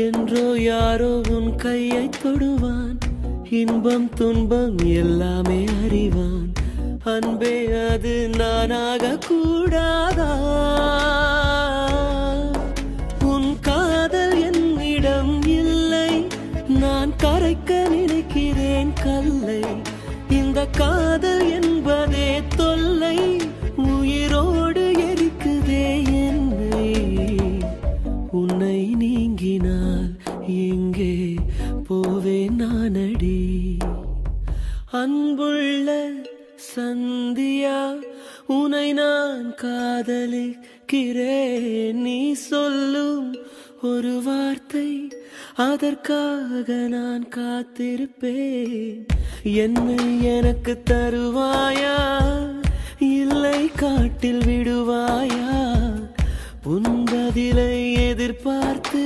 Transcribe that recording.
என்றோ யாரோ உன் கையை தொடுவான், இன்பம் துன்பம் எல்லாமே அறிவான். அன்பே அது நானாக கூடாதா? உன் காதல் என்னிடம் இல்லை, நான் கரைக்க நினைக்கிறேன் கல்லை. இந்த காதல் என்பதே தொல்லை, உயிரோடு எரிக்குதே என்னை. உன்னை நீங்கினால் எங்கே போவேன் நானடி? அன்புள்ள சந்தியா, உன்னை நான் காதலிக்கிறேன். நீ சொல்லும் ஒரு வார்த்தை, அதற்காக நான் காத்திருப்பேன். என்னை எனக்கு தருவாயா, இல்லை காட்டில் விடுவாயா? உன் பதிலை எதிர்பார்த்து